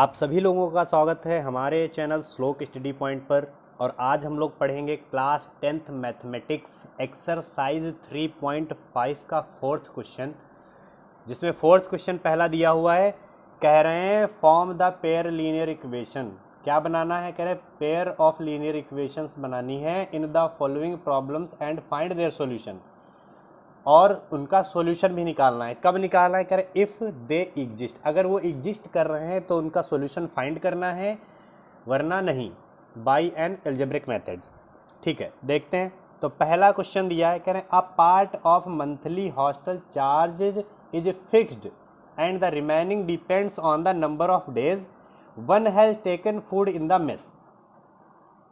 आप सभी लोगों का स्वागत है हमारे चैनल श्लोक स्टडी पॉइंट पर। और आज हम लोग पढ़ेंगे क्लास 10th मैथमेटिक्स एक्सरसाइज 3.5 का फोर्थ क्वेश्चन, जिसमें फोर्थ क्वेश्चन पहला दिया हुआ है। कह रहे हैं form the pair linear equation. क्या बनाना है? कह रहे पेयर ऑफ लीनियर इक्वेशंस बनानी है in the following problems and find their solution, और उनका सॉल्यूशन भी निकालना है। कब निकालना है? कह रहे इफ़ दे एग्जिस्ट, अगर वो एग्जिस्ट कर रहे हैं तो उनका सॉल्यूशन फाइंड करना है, वरना नहीं, बाय एन एल्जेब्रिक मेथड। ठीक है, देखते हैं। तो पहला क्वेश्चन दिया है, कह रहे हैं a part of monthly hostel charges is fixed and the remaining depends on the number of days one has taken food in the mess.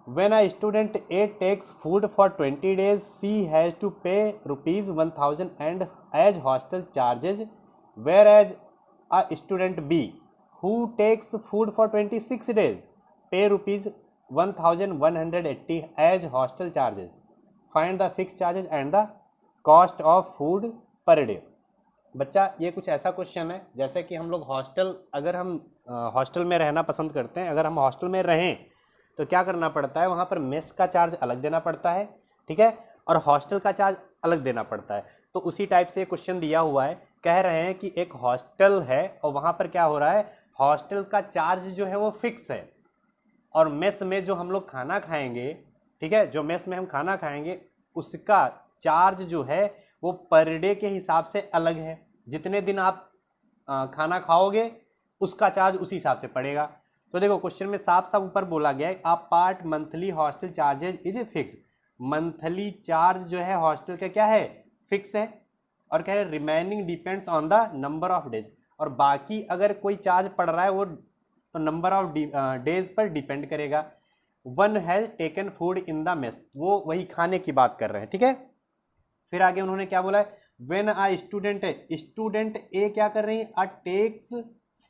When a student A takes food for 20 days, C has to pay rupees 1000 and as hostel charges, whereas a student B who takes food for 26 days pay rupees 1180 as hostel charges. Find the fixed charges and the cost of food per day. बच्चा, ये कुछ ऐसा question है जैसे कि हम लोग hostel, अगर हम हॉस्टल में रहना पसंद करते हैं, अगर हम हॉस्टल में रहें तो क्या करना पड़ता है? वहाँ पर मेस का चार्ज अलग देना पड़ता है, ठीक है, और हॉस्टल का चार्ज अलग देना पड़ता है। तो उसी टाइप से क्वेश्चन दिया हुआ है। कह रहे हैं कि एक हॉस्टल है और वहाँ पर क्या हो रहा है, हॉस्टल का चार्ज जो है वो फिक्स है, और मेस में जो हम लोग खाना खाएंगे, ठीक है, जो मेस में हम खाना खाएंगे उसका चार्ज जो है वो पर डे के हिसाब से अलग है। जितने दिन आप खाना खाओगे उसका चार्ज उसी हिसाब से पड़ेगा। तो देखो क्वेश्चन में साफ साफ ऊपर बोला गया है apart monthly hostel charges is fix. Monthly charge जो है हॉस्टल का क्या है, फिक्स है, और क्या है, remaining depends on the number of days, और बाकी अगर कोई चार्ज पड़ रहा है वो तो नंबर ऑफ डेज पर डिपेंड करेगा। One has taken food in the mess, वो वही खाने की बात कर रहे हैं, ठीक है। फिर आगे उन्होंने क्या बोला है, व्हेन आ स्टूडेंट है, स्टूडेंट ए क्या कर रही है, आ टेक्स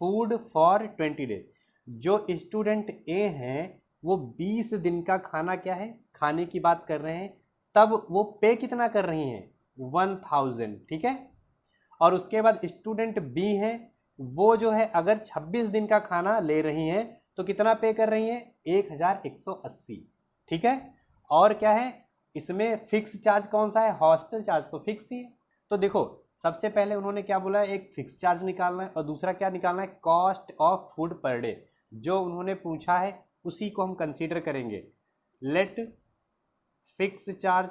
फूड फॉर 20 डेज। जो स्टूडेंट ए हैं वो 20 दिन का खाना क्या है, खाने की बात कर रहे हैं, तब वो पे कितना कर रही हैं, 1000, ठीक है। और उसके बाद स्टूडेंट बी है, वो जो है अगर 26 दिन का खाना ले रही हैं तो कितना पे कर रही हैं, 1180, ठीक है। और क्या है इसमें फिक्स चार्ज कौन सा है, हॉस्टल चार्ज तो फिक्स ही है। तो देखो सबसे पहले उन्होंने क्या बोला है, एक फिक्स चार्ज निकालना है और दूसरा क्या निकालना है, cost of food per day. जो उन्होंने पूछा है उसी को हम कंसीडर करेंगे। Let fix charge,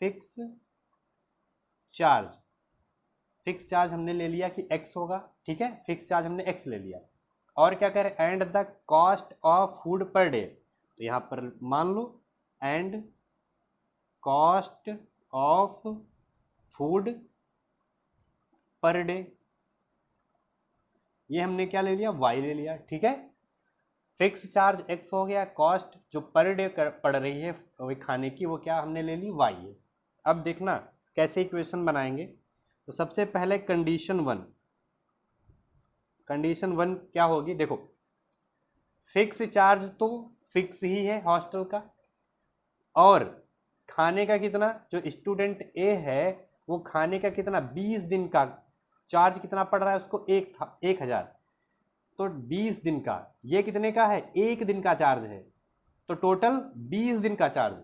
fix charge, fix charge हमने ले लिया कि x होगा, ठीक है, फिक्स चार्ज हमने x ले लिया। और क्या करें, and the cost of food per day, तो यहाँ पर मान लो and cost of food per day, ये हमने क्या ले लिया, y ले लिया, ठीक है। फिक्स चार्ज x हो गया, कॉस्ट जो पर डे पड़ रही है वही खाने की, वो क्या हमने ले ली, y है। अब देखना कैसे इक्वेशन बनाएंगे। तो सबसे पहले कंडीशन वन, कंडीशन वन क्या होगी, देखो फिक्स चार्ज तो फिक्स ही है हॉस्टल का, और खाने का कितना, जो स्टूडेंट ए है वो खाने का कितना, 20 दिन का चार्ज कितना पड़ रहा है उसको, 1000। तो 20 दिन का, ये कितने का है, 1 दिन का चार्ज है, तो टोटल 20 दिन का चार्ज।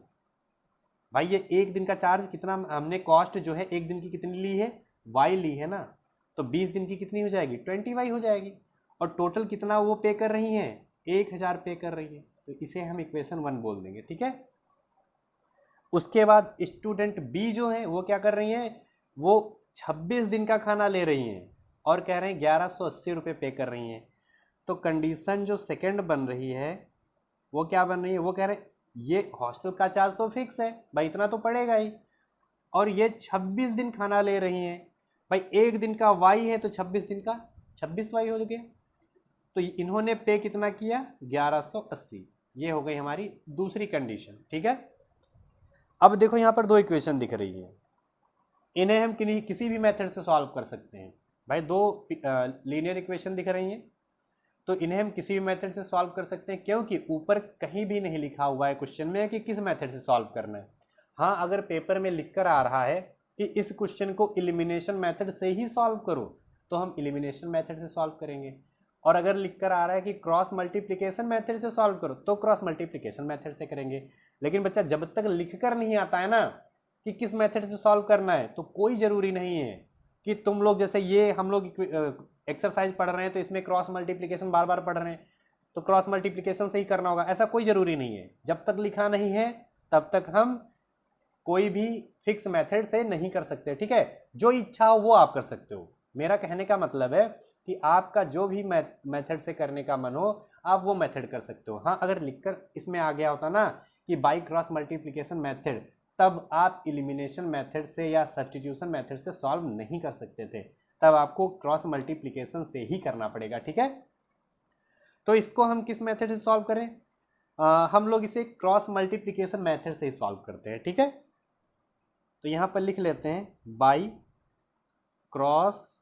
भाई ये 1 दिन का चार्ज कितना, हमने कॉस्ट जो है 1 दिन की कितनी ली है, y ली है ना, तो 20 दिन की कितनी हो जाएगी, 20y हो जाएगी। और टोटल कितना वो पे कर रही हैं, 1000 पे कर रही है, तो इसे हम इक्वेशन 1 बोल देंगे, ठीक है। उसके बाद स्टूडेंट बी जो है वो क्या कर रही हैं, वो 26 दिन का खाना ले रही हैं और कह रहे हैं 1180 रुपये पे कर रही हैं। तो कंडीशन जो सेकंड बन रही है वो क्या बन रही है, वो कह रहे हैं ये हॉस्टल का चार्ज तो फिक्स है भाई, इतना तो पड़ेगा ही, और ये 26 दिन खाना ले रही हैं भाई, 1 दिन का वाई है तो 26 दिन का 26 वाई हो गया। तो इन्होंने पे कितना किया, 1180, ये हो गई हमारी दूसरी कंडीशन, ठीक है। अब देखो यहाँ पर 2 इक्वेशन दिख रही है, इन्हें हम किसी भी मेथड से सॉल्व कर सकते हैं। भाई 2 लीनियर इक्वेशन दिख रही हैं तो इन्हें हम किसी भी मेथड से सॉल्व कर सकते हैं, क्योंकि ऊपर कहीं भी नहीं लिखा हुआ है क्वेश्चन में कि किस मेथड से सॉल्व करना है। हाँ, अगर पेपर में लिखकर आ रहा है कि इस क्वेश्चन को एलिमिनेशन मेथड से ही सॉल्व करो तो हम एलिमिनेशन मेथड से सॉल्व करेंगे, और अगर लिखकर आ रहा है कि क्रॉस मल्टीप्लिकेशन मेथड से सॉल्व करो तो क्रॉस मल्टीप्लिकेशन मेथड से करेंगे। लेकिन बच्चा जब तक लिखकर नहीं आता है ना कि किस मेथड से सॉल्व करना है तो कोई ज़रूरी नहीं है कि तुम लोग जैसे ये हम लोग एक्सरसाइज पढ़ रहे हैं तो इसमें क्रॉस मल्टीप्लिकेशन बार बार पढ़ रहे हैं तो क्रॉस मल्टीप्लिकेशन से ही करना होगा, ऐसा कोई ज़रूरी नहीं है। जब तक लिखा नहीं है तब तक हम कोई भी फिक्स मेथड से नहीं कर सकते, ठीक है। जो इच्छा हो वो आप कर सकते हो। मेरा कहने का मतलब है कि आपका जो भी मेथड से करने का मन हो आप वो मेथड कर सकते हो। हाँ, अगर लिखकर इसमें आ गया होता ना कि बाई क्रॉस मल्टीप्लिकेशन मेथड, तब आप एलिमिनेशन मेथड से या सब्स्टिट्यूशन मेथड से सॉल्व नहीं कर सकते थे, तब आपको क्रॉस मल्टीप्लिकेशन से ही करना पड़ेगा, ठीक है। तो इसको हम किस मेथड से सॉल्व करें? हम लोग इसे क्रॉस मल्टीप्लिकेशन मेथड से ही सॉल्व करते हैं, ठीक है। तो यहाँ पर लिख लेते हैं बाई क्रॉस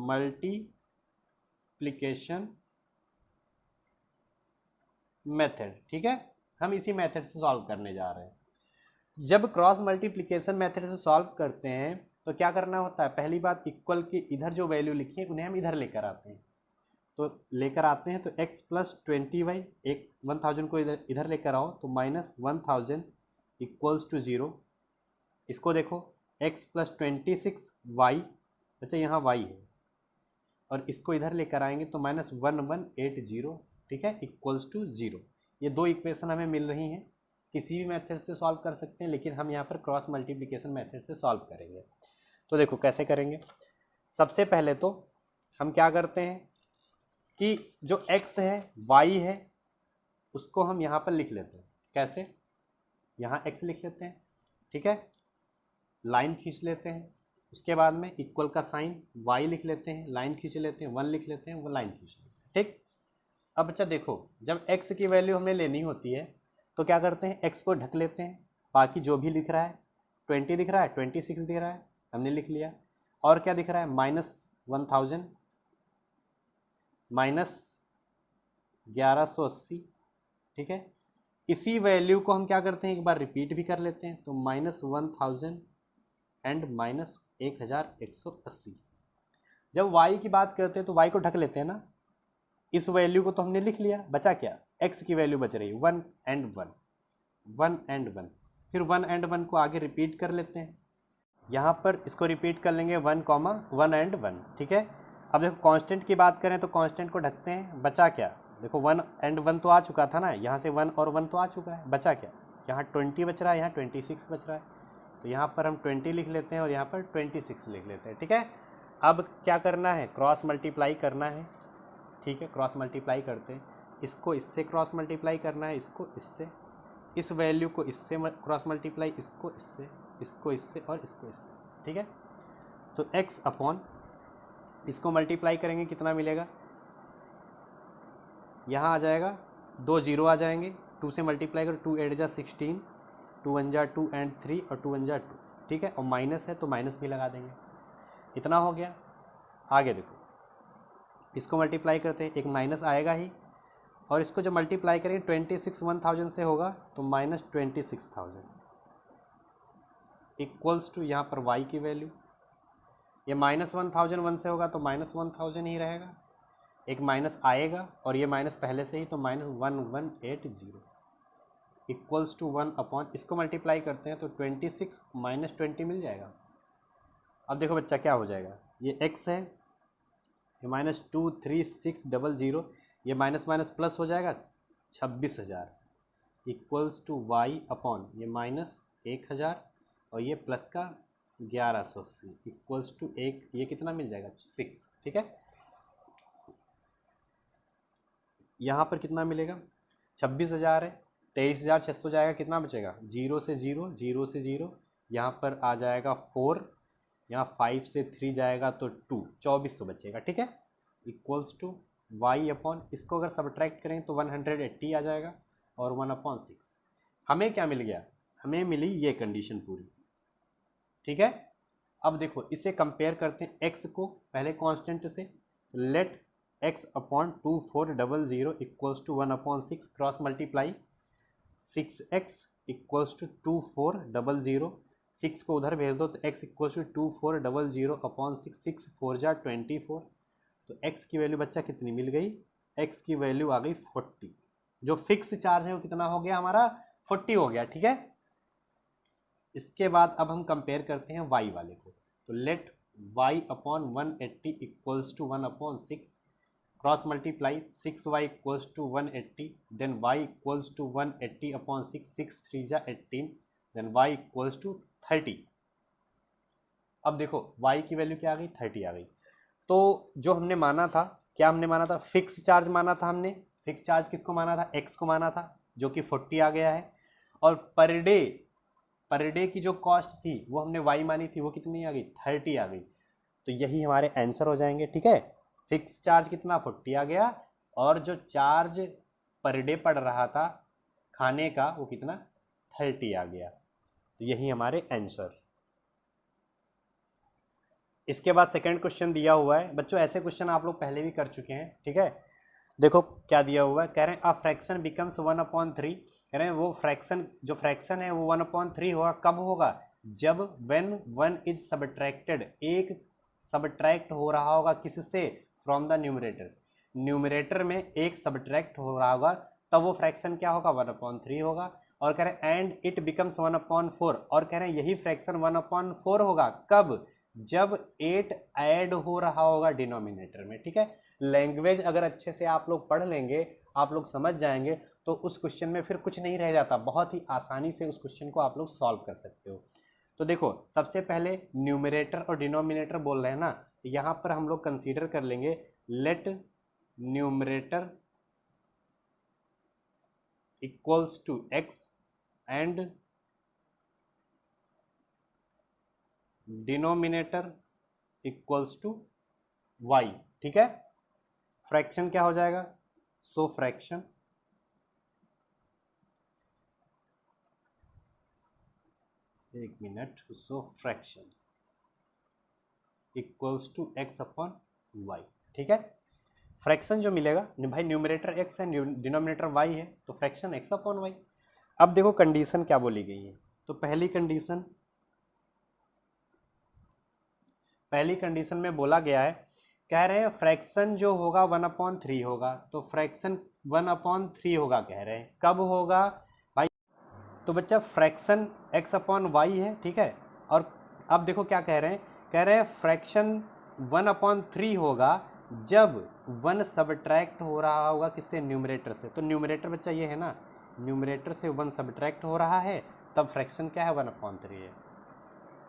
मल्टीप्लिकेशन मेथड, ठीक है। हम इसी मेथड से सॉल्व करने जा रहे हैं। जब क्रॉस मल्टीप्लिकेशन मेथड से सॉल्व करते हैं तो क्या करना होता है? पहली बात, इक्वल के इधर जो वैल्यू लिखी है उन्हें हम इधर लेकर आते हैं। तो लेकर आते हैं तो x प्लस 20y, एक 1000 को इधर लेकर आओ तो माइनस 1000 इक्वल्स टू 0। इसको देखो x प्लस 26y, अच्छा यहाँ y है, और इसको इधर लेकर आएंगे तो माइनस 1180, ठीक है, इक्वल्स टू 0। ये दो इक्वेशन हमें मिल रही हैं। किसी भी मेथड से सॉल्व कर सकते हैं, लेकिन हम यहाँ पर क्रॉस मल्टीप्लिकेशन मेथड से सॉल्व करेंगे। तो देखो कैसे करेंगे। सबसे पहले तो हम क्या करते हैं कि जो x है y है उसको हम यहाँ पर लिख लेते हैं। कैसे? यहाँ x लिख लेते हैं, ठीक है, लाइन खींच लेते हैं, उसके बाद में इक्वल का साइन y लिख लेते हैं, लाइन खींच लेते हैं, 1 लिख लेते हैं, वो लाइन खींच लेते हैं, ठीक। अब बच्चा देखो, जब x की वैल्यू हमें लेनी होती है तो क्या करते हैं, x को ढक लेते हैं। बाकी जो भी लिख रहा है, 20 दिख रहा है, 26 दिख रहा है, हमने लिख लिया। और क्या दिख रहा है, -1000 -1180, ठीक है। इसी वैल्यू को हम क्या करते हैं, एक बार रिपीट भी कर लेते हैं। तो -1000 एंड -1180। जब y की बात करते हैं तो y को ढक लेते हैं ना। इस वैल्यू को तो हमने लिख लिया, बचा क्या, x की वैल्यू बच रही है 1 एंड 1, 1 एंड 1। फिर 1 एंड 1 को आगे रिपीट कर लेते हैं। यहाँ पर इसको रिपीट कर लेंगे 1, 1 एंड 1, ठीक है। अब देखो कांस्टेंट की बात करें तो कांस्टेंट को ढकते हैं, बचा क्या, देखो 1 एंड 1 तो आ चुका था ना, यहाँ से 1 और 1 तो आ चुका है, बचा क्या, यहाँ 20 बच रहा है, यहाँ 26 बच रहा है। तो यहाँ पर हम 20 लिख लेते हैं और यहाँ पर 26 लिख लेते हैं, ठीक है। अब क्या करना है, क्रॉस मल्टीप्लाई करना है, ठीक है। क्रॉस मल्टीप्लाई करते हैं, इसको इससे क्रॉस मल्टीप्लाई करना है, इसको इससे, इस वैल्यू को इससे क्रॉस मल्टीप्लाई, इसको इससे, इसको इससे और इसको इससे, ठीक है। तो x अपॉन इसको मल्टीप्लाई करेंगे कितना मिलेगा, यहाँ आ जाएगा 2 0 आ जाएंगे, 2 से मल्टीप्लाई करो, 2 8 जा 16, 2 1 जा 2 एंड 3 और 2 1 जा 2, ठीक है। और माइनस है तो माइनस भी लगा देंगे, इतना हो गया। आगे देखो, इसको मल्टीप्लाई करते हैं, एक माइनस आएगा ही, और इसको जब मल्टीप्लाई करेंगे 26 1000 से होगा तो -26,000 इक्वल्स टू यहाँ पर y की वैल्यू, ये -1000 1 से होगा तो -1000 ही रहेगा, एक माइनस आएगा और ये माइनस पहले से ही, तो -1180 इक्वल्स टू 1 अपॉन, इसको मल्टीप्लाई करते हैं तो 26 - 20 मिल जाएगा। अब देखो बच्चा क्या हो जाएगा, ये x है, ये -23600, ये माइनस माइनस प्लस हो जाएगा 26,000 इक्वल्स टू y अपॉन ये -1000 और ये प्लस का 1180 इक्वल्स टू 1, ये कितना मिल जाएगा 6, ठीक है। यहाँ पर कितना मिलेगा, 26,000 है, 23,600 जाएगा, कितना बचेगा, 0 से 0, 0 से 0, यहाँ पर आ जाएगा 4, यहाँ 5 से 3 जाएगा तो 2, 2400 बचेगा, ठीक है। इक्वल्स टू y अपॉन, इसको अगर सब्ट्रैक्ट करें तो 180 आ जाएगा और 1/6। हमें क्या मिल गया, हमें मिली ये कंडीशन पूरी, ठीक है। अब देखो इसे कंपेयर करते हैं x को पहले कांस्टेंट से, let x upon 2400 equals to 1/6, cross multiply 6x equals to 2400, 6 को उधर भेज दो तो x इक्वल्स टू 2400 अपॉन 6, 6 4 जा 24, तो x की वैल्यू बच्चा कितनी मिल गई, x की वैल्यू आ गई 40। जो फिक्स चार्ज है वो कितना हो गया हमारा, 40 हो गया, ठीक है। इसके बाद अब हम कंपेयर करते हैं y वाले को। तो let y upon 180 equals to 1/6, cross multiply 6y equals to 180, then y equals to 180 upon 6, 6 3 जा 18, देन y इक्वल्स टू 30। अब देखो y की वैल्यू क्या आ गई, 30 आ गई। तो जो हमने माना था, क्या हमने माना था, फिक्स चार्ज माना था हमने। फिक्स चार्ज किसको माना था, x को माना था, जो कि 40 आ गया है। और पर डे की जो कॉस्ट थी वो हमने y मानी थी, वो कितनी आ गई, 30 आ गई। तो यही हमारे आंसर हो जाएंगे, ठीक है। फिक्स चार्ज कितना, 40 आ गया, और जो चार्ज पर डे पड़ रहा था खाने का वो कितना, 30 आ गया। तो यही हमारे आंसर। इसके बाद सेकंड क्वेश्चन दिया हुआ है बच्चों, ऐसे क्वेश्चन आप लोग पहले भी कर चुके हैं, ठीक है। देखो क्या दिया हुआ है, कह रहे हैं अ फ्रैक्शन बिकम्स 1/3, कह रहे हैं वो फ्रैक्शन, जो फ्रैक्शन है वो 1/3 होगा, कब होगा, जब व्हेन 1 इज सब्ट्रैक्टेड, एक सब्ट्रैक्ट हो रहा होगा किससे, फ्रॉम द न्यूमरेटर, न्यूमरेटर में एक सब्ट्रैक्ट हो रहा होगा, तब वो फ्रैक्शन क्या होगा, 1/3 होगा। और कह रहे हैं एंड इट बिकम्स 1/4, और कह रहे हैं यही फ्रैक्शन 1/4 होगा कब, जब 8 ऐड हो रहा होगा डिनोमिनेटर में, ठीक है। लैंग्वेज अगर अच्छे से आप लोग पढ़ लेंगे, आप लोग समझ जाएंगे, तो उस क्वेश्चन में फिर कुछ नहीं रह जाता, बहुत ही आसानी से उस क्वेश्चन को आप लोग सॉल्व कर सकते हो। तो देखो सबसे पहले न्यूमरेटर और डिनोमिनेटर बोल रहे हैं ना, यहाँ पर हम लोग कंसीडर कर लेंगे let numerator equals to x and denominator equals to y, ठीक है। फ्रैक्शन क्या हो जाएगा, सो फ्रैक्शन एक minute, so fraction equals to x upon y, ठीक है। फ्रैक्शन जो मिलेगा भाई, न्यूमरेटर x है, डिनोमिनेटर y है, तो फ्रैक्शन x अपॉन y। अब देखो कंडीशन क्या बोली गई है, तो पहली कंडीशन में बोला गया है, कह रहे हैं फ्रैक्शन जो होगा 1/3 होगा, तो फ्रैक्शन 1/3 होगा, कह रहे हैं कब होगा भाई। तो बच्चा फ्रैक्शन x अपॉन y है, ठीक है। और अब देखो क्या कह रहे हैं फ्रैक्शन 1/3 होगा जब 1 सब्ट्रैक्ट हो रहा होगा किससे, न्यूमरेटर से। तो न्यूमरेटर बच्चा ये है ना, न्यूमरेटर से 1 सब्ट्रैक्ट हो रहा है, तब फ्रैक्शन क्या है, 1/3 है।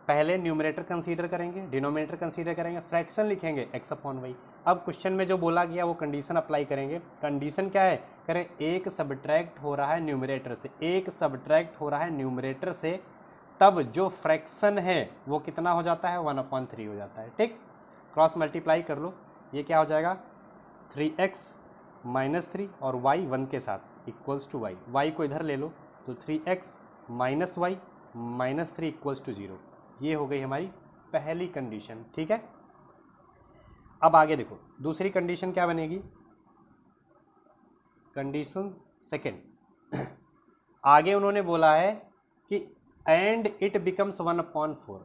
पहले न्यूमरेटर कंसीडर करेंगे, डिनोमिनेटर कंसीडर करेंगे, फ्रैक्शन लिखेंगे x अपॉन वाई। अब क्वेश्चन में जो बोला गया वो कंडीशन अप्लाई करेंगे। कंडीशन क्या है, करें एक सब्ट्रैक्ट हो रहा है न्यूमरेटर से, एक सब्ट्रैक्ट हो रहा है न्यूमरेटर से, तब जो फ्रैक्शन है वो कितना हो जाता है, 1/3 हो जाता है, ठीक। क्रॉस मल्टीप्लाई कर लो, ये क्या हो जाएगा 3x - 3 और y 1 के साथ इक्वल्स टू y, y को इधर ले लो, तो 3x - y - 3 इक्वल्स टू 0। ये हो गई हमारी पहली कंडीशन, ठीक है। अब आगे देखो दूसरी कंडीशन क्या बनेगी, कंडीशन सेकेंड। आगे उन्होंने बोला है कि एंड इट बिकम्स 1/4,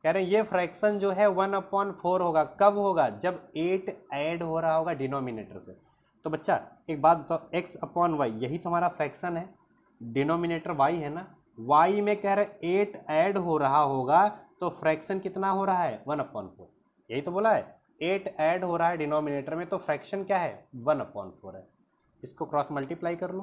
कह रहे हैं ये फ्रैक्शन जो है 1/4 होगा, कब होगा, जब 8 ऐड हो रहा होगा डिनोमिनेटर से। तो बच्चा एक बात बताओ, x अपॉन वाई यही तुम्हारा फ्रैक्शन है, डिनोमिनेटर y है ना, y में कह रहे 8 ऐड हो रहा होगा, तो फ्रैक्शन कितना हो रहा है, 1/4, यही तो बोला है, 8 ऐड हो रहा है डिनोमिनेटर में, तो फ्रैक्शन क्या है, 1/4 है। इसको क्रॉस मल्टीप्लाई कर लो,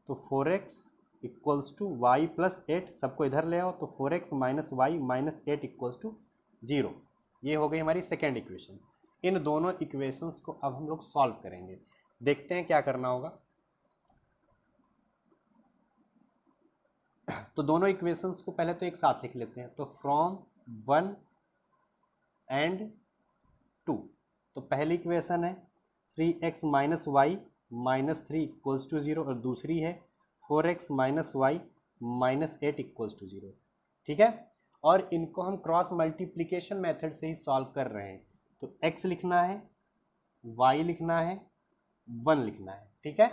तो 4x equals to Y plus 8, सबको इधर ले आओ, तो 4x - y - 8 इक्वल्स टू 0। ये हो गई हमारी सेकेंड इक्वेशन। इन दोनों इक्वेशंस को अब हम लोग सॉल्व करेंगे, देखते हैं क्या करना होगा। तो दोनों इक्वेशंस को पहले तो एक साथ लिख लेते हैं, तो फ्रॉम 1 एंड 2। तो पहली इक्वेशन है 3x - y - 3 इक्वल्स टू 0, और दूसरी है 4x - y - 8 इक्वल्स टू 0, ठीक है। और इनको हम क्रॉस मल्टीप्लिकेशन मेथड से ही सॉल्व कर रहे हैं, तो x लिखना है, y लिखना है, 1 लिखना है, ठीक है।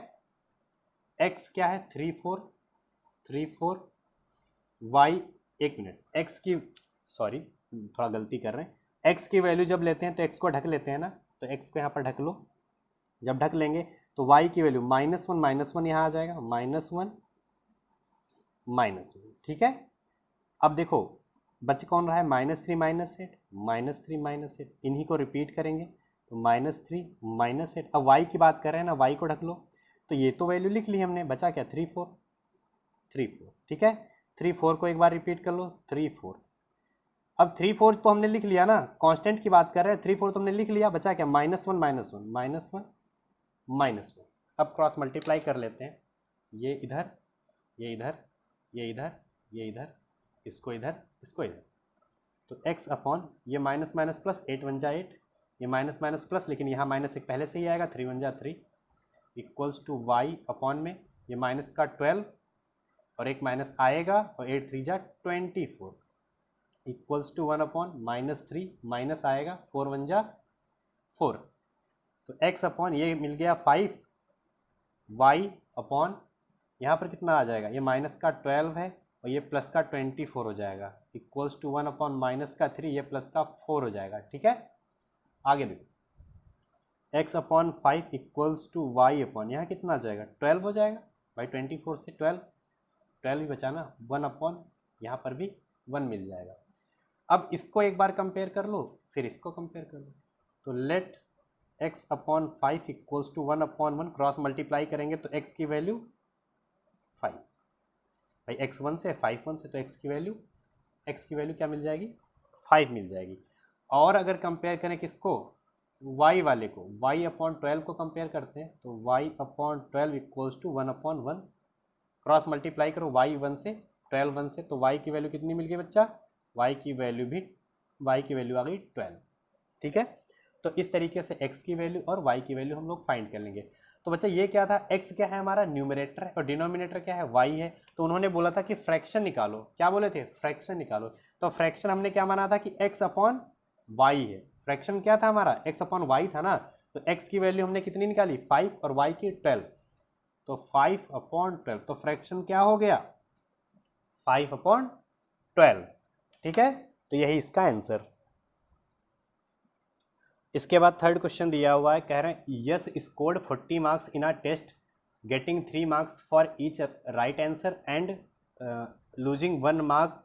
x क्या है 3 4, y, एक मिनट, x की, सॉरी थोड़ा गलती कर रहे हैं, x की वैल्यू जब लेते हैं तो x को ढक लेते हैं ना, तो x को यहाँ पर ढक लो। जब ढक लेंगे तो y की वैल्यू -1 यहाँ आ जाएगा, -1 -1, ठीक है। अब देखो बच कौन रहा है, -3 -8, इन्हीं को रिपीट करेंगे तो -3 -8। अब y की बात कर रहे हैं ना, y को ढक लो, तो ये तो वैल्यू लिख ली हमने, बचा क्या 3 4, ठीक है। 3 4 को एक बार रिपीट कर लो, 3 4। अब 3 4 तो हमने लिख लिया ना, कांस्टेंट की बात कर रहे हैं, 3 4 तो हमने लिख लिया, बचा क्या -1 अब क्रॉस मल्टीप्लाई कर लेते हैं, ये इधर, ये इधर, ये इधर, ये इधर, इसको इधर, इसको इधर, तो x अपॉन ये माइनस माइनस प्लस 8 1 जा 8, ये माइनस माइनस प्लस, लेकिन यहाँ माइनस एक पहले से ही आएगा, 3 1 जा 3 इक्वल्स टू y अपॉन में ये माइनस का 12 और एक माइनस आएगा और 8 3 जा 24 इक्वल्स टू 1 अपॉन -3 माइनस आएगा 4 1 जा 4, तो x अपॉन ये मिल गया 5, y अपॉन यहाँ पर कितना आ जाएगा, ये माइनस का 12 है और ये प्लस का 24 हो जाएगा इक्वल्स टू 1 अपॉन माइनस का 3, ये प्लस का 4 हो जाएगा, ठीक है। आगे देखो x upon 5 equals to y upon यहाँ कितना आ जाएगा 12 हो जाएगा भाई, 24 से 12 ही बचा ना, 1 अपॉन यहाँ पर भी 1 मिल जाएगा। अब इसको एक बार कंपेयर कर लो, फिर इसको कंपेयर कर लो, तो let x upon 5 equals to 1 upon 1, cross multiply करेंगे तो x की वैल्यू 5 भाई, x 1 से 5 1 से, तो x की वैल्यू क्या मिल जाएगी 5 मिल जाएगी। और अगर कंपेयर करें किसको, y वाले को, y अपॉन 12 को कंपेयर करते हैं, तो y upon 12 equals to 1 upon 1, cross multiply करो y 1 से 12 1 से, तो y की वैल्यू कितनी मिल गई बच्चा, y की वैल्यू आ गई 12, ठीक है। तो इस तरीके से x की वैल्यू और y की वैल्यू हम लोग फाइंड कर लेंगे। तो बच्चा ये क्या था, x क्या है हमारा न्यूमरेटर है और डिनोमिनेटर क्या है y है, तो उन्होंने बोला था कि फ्रैक्शन निकालो, क्या बोले थे फ्रैक्शन निकालो, तो फ्रैक्शन हमने क्या माना था कि x अपॉन y है, फ्रैक्शन क्या था हमारा x अपॉन y था ना, तो x की वैल्यू हमने कितनी निकाली 5 और y की 12, तो 5 अपॉन 12, तो फ्रैक्शन क्या हो गया 5 अपॉन 12, ठीक है। तो यही इसका आंसर। इसके बाद थर्ड क्वेश्चन दिया हुआ है, कह रहे हैं Yash scored 40 marks in a test getting 3 marks for each right answer and losing 1 mark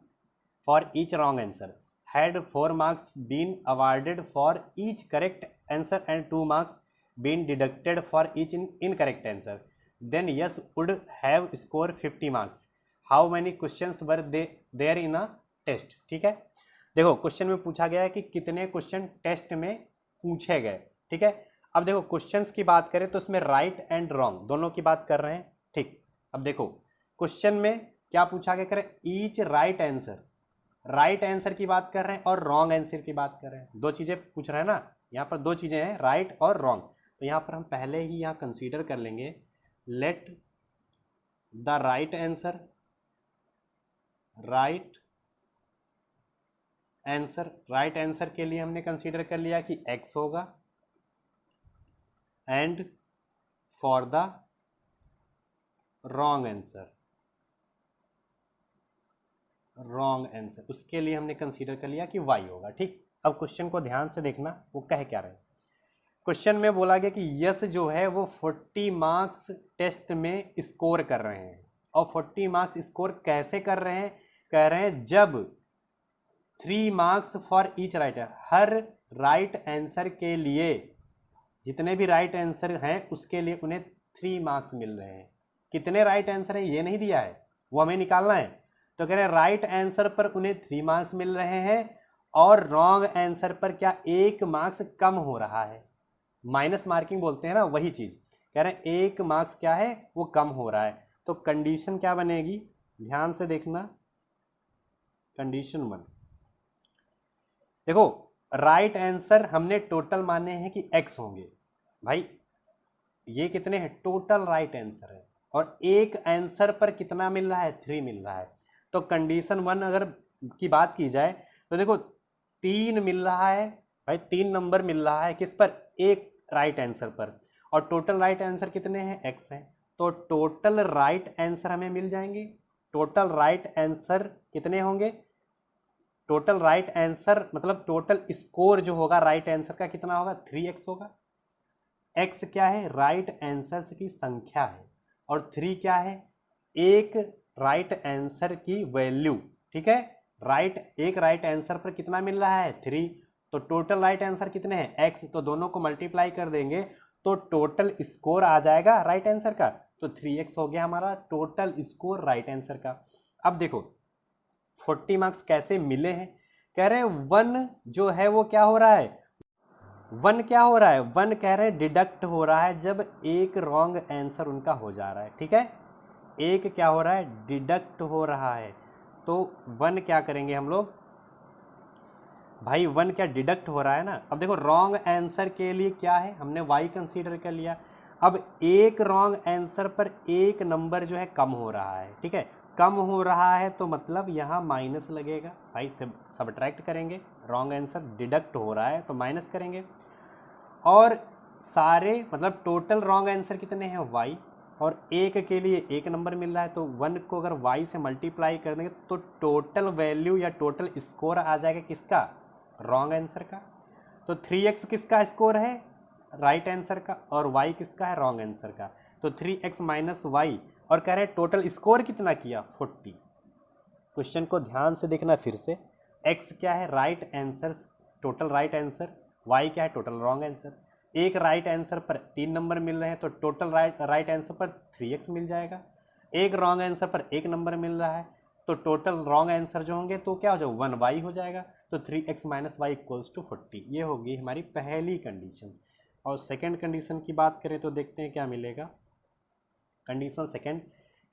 for each wrong answer, had 4 marks been awarded for each correct answer and 2 marks been deducted for each incorrect answer, then Yash would have score 50 marks, how many questions were there in a test, ठीक है। देखो question में पूछा गया है कि कितने question test में पूछे गए, ठीक है। अब देखो क्वेश्चंस की बात करें तो इसमें राइट एंड रॉन्ग दोनों की बात कर रहे हैं, ठीक। अब देखो क्वेश्चन में क्या पूछा गया, करें ईच राइट आंसर की बात कर रहे हैं और रॉन्ग आंसर की बात कर रहे हैं, दो चीजें पूछ रहे हैं ना, यहाँ पर दो चीजें हैं राइट और रॉन्ग, तो यहाँ पर हम पहले ही यहाँ कंसीडर कर लेंगे, लेट द राइट आंसर के लिए हमने कंसीडर कर लिया कि x होगा, and for the wrong answer उसके लिए हमने कंसीडर कर लिया कि y होगा, ठीक। अब क्वेश्चन को ध्यान से देखना, वो कह क्या रहे हैं। क्वेश्चन में बोला गया कि यस जो है वो 40 मार्क्स टेस्ट में स्कोर कर रहे हैं, और 40 मार्क्स स्कोर कैसे कर रहे हैं, कह रहे हैं जब 3 marks for each right, her right answer के लिए, जितने भी राइट आंसर हैं उसके लिए उन्हें 3 मार्क्स मिल रहे हैं। कितने राइट आंसर हैं ये नहीं दिया है, वो हमें निकालना है, तो कह रहे हैं राइट आंसर पर उन्हें 3 मार्क्स मिल रहे हैं और रॉन्ग आंसर पर क्या 1 मार्क्स कम हो रहा है, माइनस मार्किंग बोलते हैं ना, वही चीज कह रहे हैं 1 मार्क्स क्या है वो कम हो रहा है। तो कंडीशन क्या बनेगी, ध्यान से देखना, कंडीशन 1, देखो राइट आंसर हमने टोटल माने हैं कि x होंगे, भाई ये कितने हैं टोटल राइट आंसर है, और एक आंसर पर कितना मिल रहा है 3 मिल रहा है, तो कंडीशन 1 अगर की बात की जाए तो देखो 3 मिल रहा है भाई, 3 नंबर मिल रहा है किस पर, एक राइट आंसर पर, और टोटल राइट आंसर कितने हैं x हैं, तो टोटल राइट आंसर हमें मिल जाएंगे, टोटल राइट आंसर कितने होंगे टोटल राइट आंसर मतलब टोटल स्कोर जो होगा राइट आंसर का कितना होगा, 3x होगा। x क्या है, राइट आंसर्स की संख्या है, और 3 क्या है, एक राइट आंसर की वैल्यू। ठीक है, एक राइट आंसर पर कितना मिल रहा है, 3। तो टोटल राइट आंसर कितने हैं, x, तो दोनों को मल्टीप्लाई कर देंगे तो टोटल स्कोर आ जाएगा राइट आंसर का। तो 3x हो गया हमारा टोटल स्कोर राइट आंसर का। अब देखो 40 मार्क्स कैसे मिले हैं, कह रहे हैं 1 जो है वो क्या हो रहा है, 1 क्या हो रहा है, 1 कह रहे हैं डिडक्ट हो रहा है जब एक रॉन्ग आंसर उनका हो जा रहा है। ठीक है, एक क्या हो रहा है, डिडक्ट हो रहा है। तो 1 क्या करेंगे हम लोग, भाई 1 क्या डिडक्ट हो रहा है ना। अब देखो रॉन्ग आंसर के लिए क्या है, हमने y कंसीडर कर लिया। अब एक रॉन्ग आंसर पर एक नंबर जो है कम हो रहा है। ठीक है, कम हो रहा है तो मतलब यहाँ माइनस लगेगा, भाई सबट्रैक्ट करेंगे, रॉन्ग आंसर डिडक्ट हो रहा है तो माइनस करेंगे। और सारे मतलब टोटल रॉन्ग आंसर कितने हैं, y, और एक के लिए एक नंबर मिल रहा है, तो 1 को अगर y से मल्टीप्लाई कर देंगे तो टोटल वैल्यू या टोटल स्कोर आ जाएगा किसका, रॉन्ग आंसर का। तो 3x किसका स्कोर है, राइट आंसर का, और y किसका है, रॉन्ग आंसर का। तो 3x माइनस वाई, और कह रहे हैं टोटल स्कोर कितना किया, 40। क्वेश्चन को ध्यान से देखना फिर से, x क्या है, right answer, total right answer, y क्या है, टोटल रॉन्ग आंसर। एक राइट आंसर पर 3 नंबर मिल रहे हैं तो टोटल राइट आंसर पर 3x मिल जाएगा। एक रॉन्ग आंसर पर एक नंबर मिल रहा है तो टोटल रॉन्ग आंसर जो होंगे तो क्या हो जाएगा, 1y हो जाएगा। तो 3x minus y equals to 40, ये होगी हमारी पहली कंडीशन। और सेकेंड कंडीशन की बात करें तो देखते हैं क्या मिलेगा। कंडीशन सेकेंड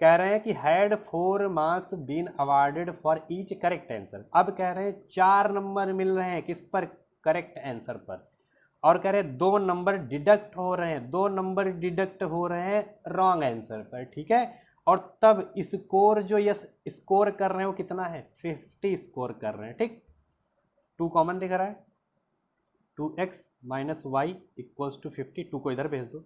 कह रहे हैं कि had 4 marks been awarded for each correct answer. अब कह रहे हैं 4 नंबर मिल रहे हैं किस पर, करेक्ट आंसर पर, और कह रहे हैं 2 नंबर डिडक्ट हो रहे हैं, 2 नंबर डिडक्ट हो रहे हैं रॉन्ग आंसर पर। ठीक है, और तब स्कोर जो यस स्कोर कर रहे हैं वो कितना है, 50 स्कोर कर रहे हैं। ठीक, 2 कॉमन दिख रहा है, 2x minus y equals to 50, 2 को इधर भेज दो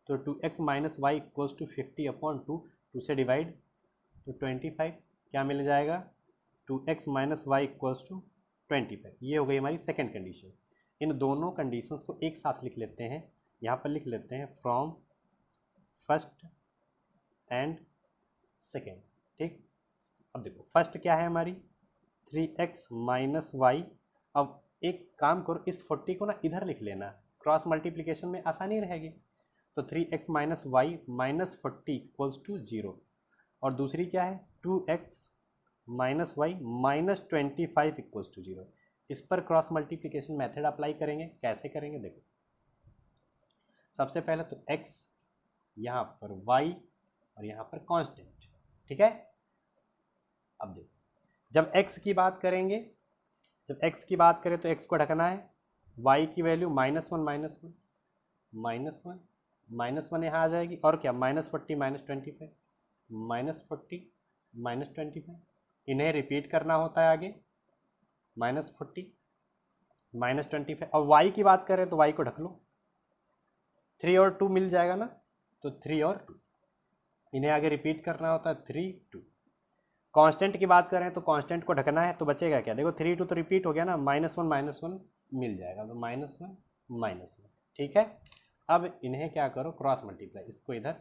तो 2x minus y equals to 50 upon 2, 2 से डिवाइड तो 25, क्या मिल जाएगा, 2x minus y equals to 25। ये हो गई हमारी सेकेंड कंडीशन। इन दोनों कंडीशंस को एक साथ लिख लेते हैं, यहाँ पर लिख लेते हैं फ्रॉम फर्स्ट एंड सेकेंड। ठीक, अब देखो फर्स्ट क्या है हमारी 3x माइनस वाई। अब एक काम करो, इस 40 को ना इधर लिख लेना, क्रॉस मल्टीप्लिकेशन में आसानी रहेगी। तो 3x minus y minus 40 equals to 0, और दूसरी क्या है 2x minus y minus 25 equals to 0। इस पर क्रॉस मल्टीप्लिकेशन मेथड अप्लाई करेंगे, कैसे करेंगे देखो। सबसे पहले तो x, यहाँ पर y, और यहाँ पर कांस्टेंट। ठीक है, अब देखो जब x की बात करेंगे, जब x की बात करें तो x को ढकना है, y की वैल्यू -1 -1 यहाँ आ जाएगी, और क्या -40 -25 -40 -25, इन्हें रिपीट करना होता है आगे, -40 -25। और y की बात करें तो y को ढक लो, 3 और 2 मिल जाएगा ना, तो 3 और 2 इन्हें आगे रिपीट करना होता है, 3 2। कांस्टेंट की बात करें तो कांस्टेंट को ढकना है, तो बचेगा क्या, देखो 3 2 तो रिपीट हो गया ना, -1 मिल जाएगा, तो -1 ठीक है। अब इन्हें क्या करो, क्रॉस मल्टीप्लाई, इसको इधर,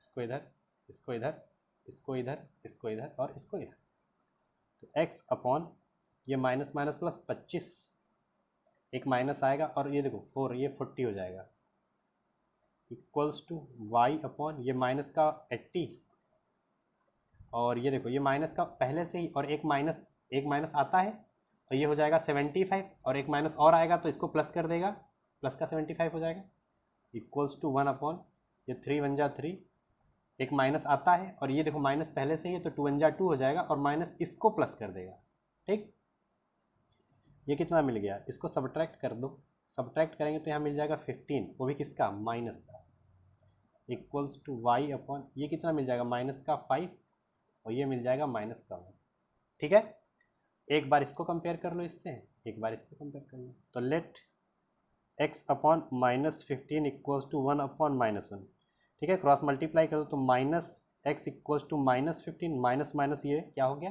इसको इधर, इसको इधर, इसको इधर, इसको इधर, और इसको इधर। तो x अपॉन ये माइनस माइनस प्लस 25, एक माइनस आएगा, और ये देखो 4, ये 40 हो जाएगा, इक्वल्स टू y अपॉन ये माइनस का 80, और ये देखो ये माइनस का पहले से ही, और एक माइनस आता है तो ये हो जाएगा 75, और एक माइनस और आएगा तो इसको प्लस कर देगा, प्लस का 75 हो जाएगा, इक्वल्स टू 1 अपॉन ये 3 1 जा 3, एक माइनस आता है, और ये देखो माइनस पहले से ही है तो 2 1 जा 2 हो जाएगा, और माइनस इसको प्लस कर देगा। ठीक, ये कितना मिल गया, इसको सब्ट्रैक्ट कर दो, सब्ट्रैक्ट करेंगे तो यहाँ मिल जाएगा 15, वो भी किसका, माइनस का, इक्वल्स टू y अपॉन ये कितना मिल जाएगा, माइनस का 5, और ये मिल जाएगा माइनस का 1। ठीक है, एक बार इसको कंपेयर कर लो इससे, एक बार इसको कंपेयर कर लो, तो let x upon -15 equals to 1 upon -1। ठीक है, क्रॉस मल्टीप्लाई कर दो तो -x equals to -15, minus minus ये क्या हो गया,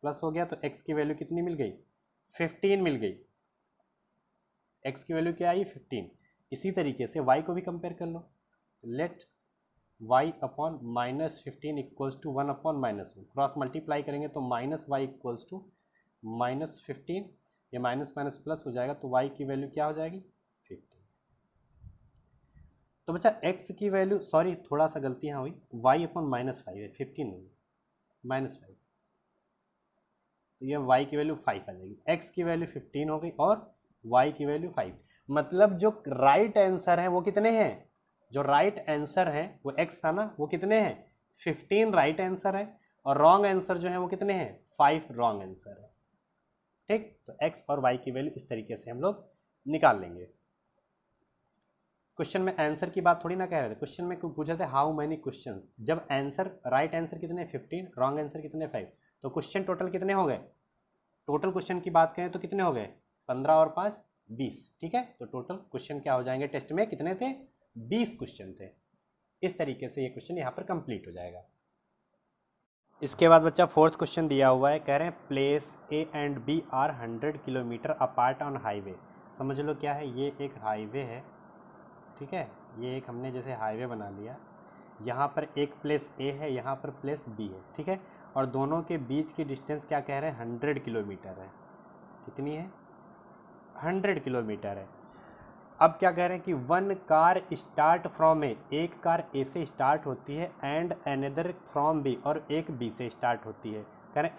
प्लस हो गया, तो x की वैल्यू कितनी मिल गई, 15 मिल गई, x की वैल्यू क्या आई 15। इसी तरीके से y को भी कंपेयर कर लो, let y upon -15 equals to 1 upon -1, cross multiply करेंगे तो -y इक्वल्स टू -15, ये माइनस माइनस प्लस हो जाएगा तो y की वैल्यू क्या हो जाएगी 15। तो बच्चा x की वैल्यू, सॉरी थोड़ा सा गलती यहाँ हुई, y अपॉन -5 है, 15 नहीं, -5, तो ये y की वैल्यू 5 आ जाएगी, x की वैल्यू 15 हो गई और y की वैल्यू 5। मतलब जो राइट आंसर है वो कितने हैं, जो राइट आंसर है वो x था ना, वो कितने हैं 15 राइट आंसर है, और रॉन्ग आंसर जो है वो कितने हैं 5 रॉन्ग आंसर है। ठीक, तो x और y की वैल्यू इस तरीके से हम लोग निकाल लेंगे। क्वेश्चन में आंसर की बात थोड़ी ना कह रहे थे, क्वेश्चन में पूछे थे हाउ मैनी क्वेश्चंस, जब आंसर राइट आंसर कितने 15, रॉन्ग आंसर कितने 5, तो क्वेश्चन टोटल कितने हो गए, टोटल क्वेश्चन की बात करें तो कितने हो गए 15 और 5 20। ठीक है, तो टोटल क्वेश्चन क्या हो जाएंगे टेस्ट में, कितने थे 20 क्वेश्चन थे। इस तरीके से ये क्वेश्चन यहाँ पर कंप्लीट हो जाएगा। इसके बाद बच्चा फोर्थ क्वेश्चन दिया हुआ है, कह रहे हैं place A and B are 100 kilometre apart on highway. समझ लो क्या है, ये एक हाईवे है, ठीक है, ये एक हमने जैसे हाईवे बना लिया, यहाँ पर एक प्लेस ए है, यहाँ पर प्लेस बी है, ठीक है, और दोनों के बीच की डिस्टेंस क्या कह रहे हैं 100 किलोमीटर है। कितनी है 100 किलोमीटर है। अब क्या कह रहे हैं कि वन कार स्टार्ट फ्रॉम ए, एक कार ए से स्टार्ट होती है, एंड अनदर फ्रॉम बी, और एक बी से स्टार्ट होती है। कह रहे हैं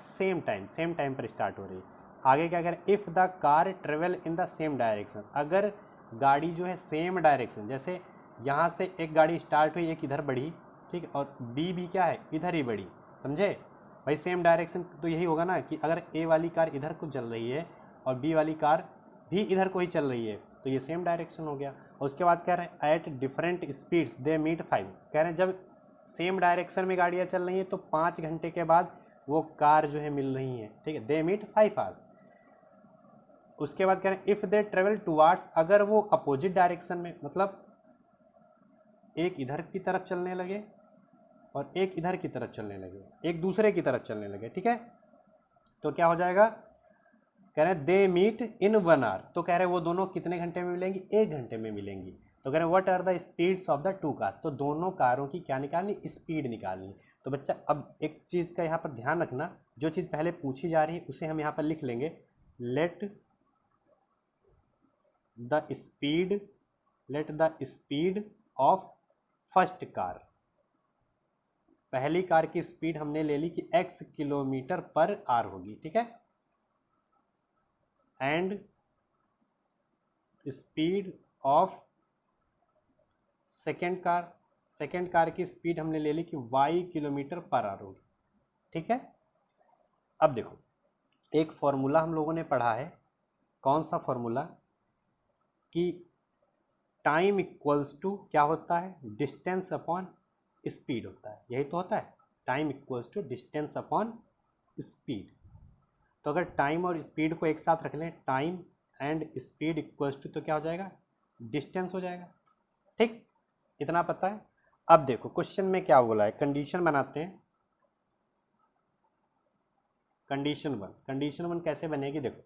सेम टाइम पर स्टार्ट हो रही है। आगे क्या कह रहे हैं, if the car travel in the same direction, अगर गाड़ी जो है सेम डायरेक्शन, जैसे यहाँ से एक गाड़ी स्टार्ट हुई, एक इधर बढ़ी, ठीक है, और बी भी क्या है इधर ही बढ़ी, समझे भाई, सेम डायरेक्शन तो यही होगा ना कि अगर ए वाली कार इधर को चल रही है और बी वाली कार भी इधर को ही चल रही है, तो ये सेम डायरेक्शन हो गया। और उसके बाद कह रहे हैं at different speeds they meet 5, कह रहे हैं जब सेम डायरेक्शन में गाड़ियाँ चल रही हैं तो 5 घंटे के बाद वो कार जो है मिल रही हैं, ठीक है, दे मीट 5 आवर्स। उसके बाद कह रहे हैं इफ़ दे ट्रेवल टुवार्ड्स, अगर वो अपोजिट डायरेक्शन में, मतलब एक इधर की तरफ चलने लगे और एक इधर की तरफ चलने लगे, एक दूसरे की तरफ चलने लगे, ठीक है, तो क्या हो जाएगा, कह रहे हैं दे मीट इन 1 आवर, तो कह रहे हैं वो दोनों कितने घंटे में मिलेंगी 1 घंटे में मिलेंगी। तो कह रहे हैं what are the speeds of the two cars, तो दोनों कारों की क्या निकालनी, स्पीड निकालनी। तो बच्चा अब एक चीज़ का यहाँ पर ध्यान रखना, जो चीज़ पहले पूछी जा रही है उसे हम यहाँ पर लिख लेंगे, let the speed of first car, पहली कार की स्पीड हमने ले ली कि x किलोमीटर पर आवर होगी, ठीक है, and speed of second car की स्पीड हमने ले ली कि y किलोमीटर पर आवर होगी, ठीक है। अब देखो एक फॉर्मूला हम लोगों ने पढ़ा है, कौन सा फॉर्मूला, कि टाइम इक्वल्स टू क्या होता है, डिस्टेंस अपॉन स्पीड होता है, यही तो होता है, time equals to distance upon speed. तो अगर टाइम और स्पीड को एक साथ रख लें, time and speed equals to, तो क्या हो जाएगा डिस्टेंस हो जाएगा, ठीक, इतना पता है। अब देखो क्वेश्चन में क्या बोला है, कंडीशन बनाते हैं, कंडीशन वन कैसे बनेगी, देखो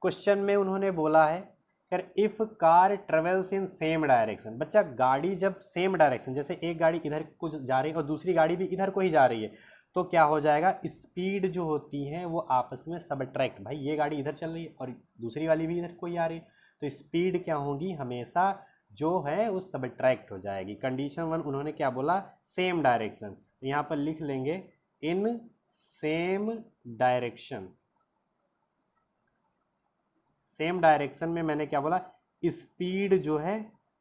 क्वेश्चन में उन्होंने बोला है यार if car travels in same direction, बच्चा गाड़ी जब सेम डायरेक्शन, जैसे एक गाड़ी इधर को जा रही है और दूसरी गाड़ी भी इधर को ही जा रही है, तो क्या हो जाएगा, स्पीड जो होती है वो आपस में सबट्रैक्ट, भाई ये गाड़ी इधर चल रही है और दूसरी वाली भी इधर को ही आ रही है, तो स्पीड क्या होगी हमेशा जो है वो सबट्रैक्ट हो जाएगी। कंडीशन वन उन्होंने क्या बोला, सेम डायरेक्शन, तो यहाँ पर लिख लेंगे इन सेम डायरेक्शन, सेम डायरेक्शन में मैंने क्या बोला, स्पीड जो है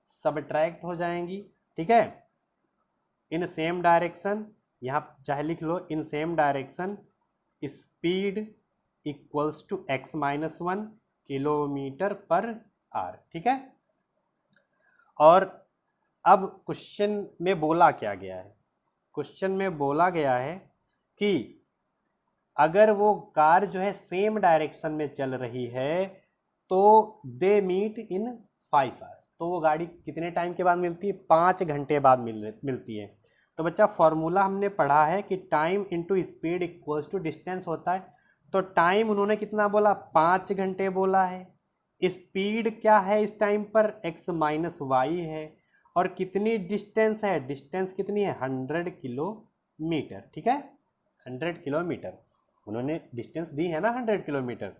सबट्रैक्ट हो जाएंगी, ठीक है, इन सेम डायरेक्शन, यहाँ चाहे लिख लो in same direction speed equals to x-1 kilometre per hour, ठीक है। और अब क्वेश्चन में बोला क्या गया है, क्वेश्चन में बोला गया है कि अगर वो कार जो है सेम डायरेक्शन में चल रही है तो दे मीट इन 5 आवर्स, तो वो गाड़ी कितने टाइम के बाद मिलती है, 5 घंटे बाद मिलती है। तो बच्चा फॉर्मूला हमने पढ़ा है कि time into speed equals to distance होता है, तो टाइम उन्होंने कितना बोला, 5 घंटे बोला है। स्पीड क्या है इस टाइम पर, x माइनस वाई है। और कितनी डिस्टेंस है, डिस्टेंस कितनी है, 100 किलोमीटर। ठीक है, 100 किलोमीटर उन्होंने डिस्टेंस दी है ना, 100 किलोमीटर।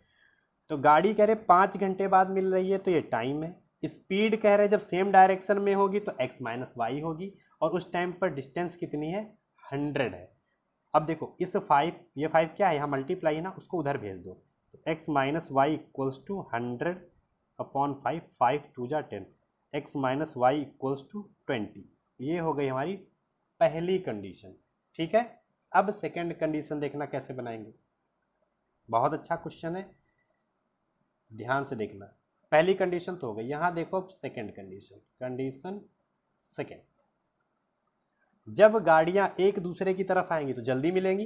तो गाड़ी कह रहे 5 घंटे बाद मिल रही है, तो ये टाइम है। स्पीड कह रहे जब सेम डायरेक्शन में होगी तो x माइनस वाई होगी, और उस टाइम पर डिस्टेंस कितनी है, 100 है। अब देखो इस 5, ये 5 क्या है, यहाँ मल्टीप्लाई है ना, उसको उधर भेज दो। तो x minus y equals to 100 upon 5, 5 2 जा 10, x minus y equals to 20। ये हो गई हमारी पहली कंडीशन। ठीक है, अब सेकंड कंडीशन देखना कैसे बनाएंगे। बहुत अच्छा क्वेश्चन है, ध्यान से देखना। पहली कंडीशन तो हो गई, यहां देखो सेकंड कंडीशन। कंडीशन सेकंड, जब गाड़ियां एक दूसरे की तरफ आएंगी तो जल्दी मिलेंगी।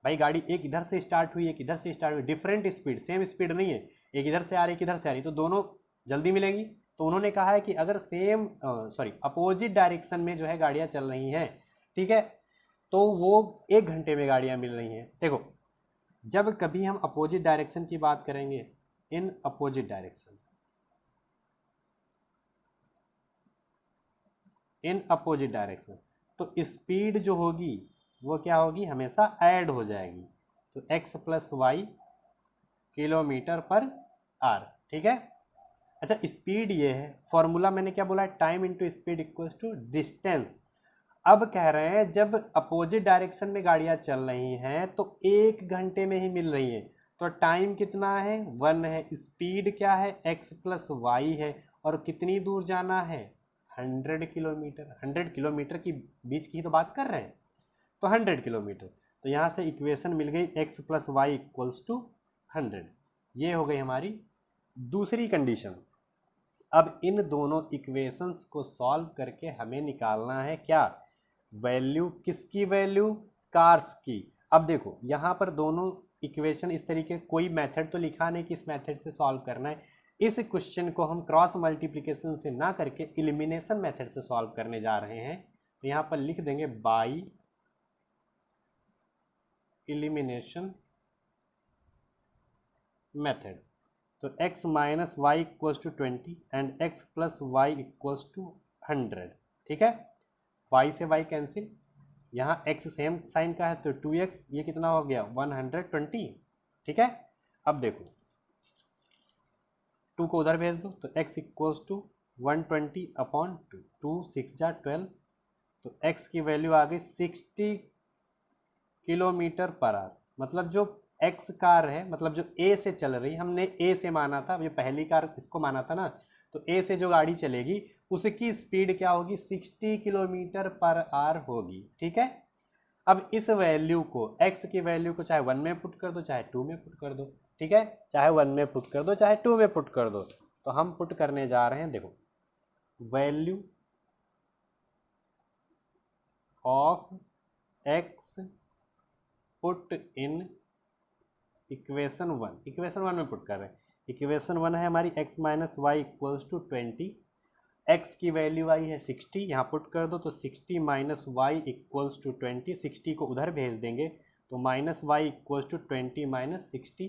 भाई गाड़ी एक इधर से स्टार्ट हुई, एक इधर से स्टार्ट हुई, डिफरेंट स्पीड, सेम स्पीड नहीं है, एक इधर से आ रही, एक इधर से आ रही, तो दोनों जल्दी मिलेंगी। तो उन्होंने कहा है कि अगर सेम अपोजिट डायरेक्शन में जो है गाड़ियां चल रही हैं, ठीक है, तो वो 1 घंटे में गाड़ियां मिल रही हैं। देखो जब कभी हम अपोजिट डायरेक्शन की बात करेंगे, in opposite direction, in opposite direction, तो स्पीड जो होगी वो क्या होगी, हमेशा ऐड हो जाएगी। तो x प्लस वाई किलोमीटर पर आर। ठीक है, अच्छा स्पीड ये है, फॉर्मूला मैंने क्या बोला, time into speed equals to distance. अब कह रहे हैं जब अपोजिट डायरेक्शन में गाड़ियां चल रही हैं तो 1 घंटे में ही मिल रही हैं, तो टाइम कितना है, 1 है। स्पीड क्या है, x प्लस वाई है, और कितनी दूर जाना है, 100 किलोमीटर। 100 किलोमीटर की बीच की ही तो बात कर रहे हैं, तो 100 किलोमीटर। तो यहाँ से इक्वेशन मिल गई x plus y equals to 100। ये हो गई हमारी दूसरी कंडीशन। अब इन दोनों इक्वेशंस को सॉल्व करके हमें निकालना है क्या, वैल्यू, किसकी वैल्यू, कार्स की। अब देखो यहाँ पर दोनों इक्वेशन इस तरीके, कोई मेथड तो लिखा नहीं कि इस मेथड से सॉल्व करना है। इस क्वेश्चन को हम क्रॉस मल्टीप्लिकेशन से ना करके एलिमिनेशन मेथड से सॉल्व करने जा रहे हैं। तो यहाँ पर लिख देंगे बाई एलिमिनेशन मेथड। तो x minus y equals to 20 and x plus y equals to 100। ठीक है, y से y कैंसिल, यहाँ x सेम साइन का है तो 2x, ये कितना हो गया 120। ठीक है, अब देखो 2 को उधर भेज दो, तो x इक्वल्स टू 120 अपॉन 2, 2 6 जा 12, तो x की वैल्यू आ गई 60 किलोमीटर पर आवर। मतलब जो x कार है, मतलब जो A से चल रही, हमने A से माना था, ये पहली कार इसको माना था ना, तो A से जो गाड़ी चलेगी उसकी स्पीड क्या होगी, 60 किलोमीटर पर आवर होगी। ठीक है, अब इस वैल्यू को, x की वैल्यू को चाहे 1 में पुट कर दो चाहे 2 में पुट कर दो। ठीक है, चाहे 1 में पुट कर दो चाहे 2 में पुट कर दो। तो हम पुट करने जा रहे हैं, देखो value of x put in equation 1, equation 1 में पुट कर रहे हैं। इक्वेशन 1 है हमारी x minus y equals to 20, x की वैल्यू आई है 60, यहाँ पुट कर दो, तो 60 माइनस वाई इक्वल्स टू 20, 60 को उधर भेज देंगे, तो minus y equals to 20 minus 60,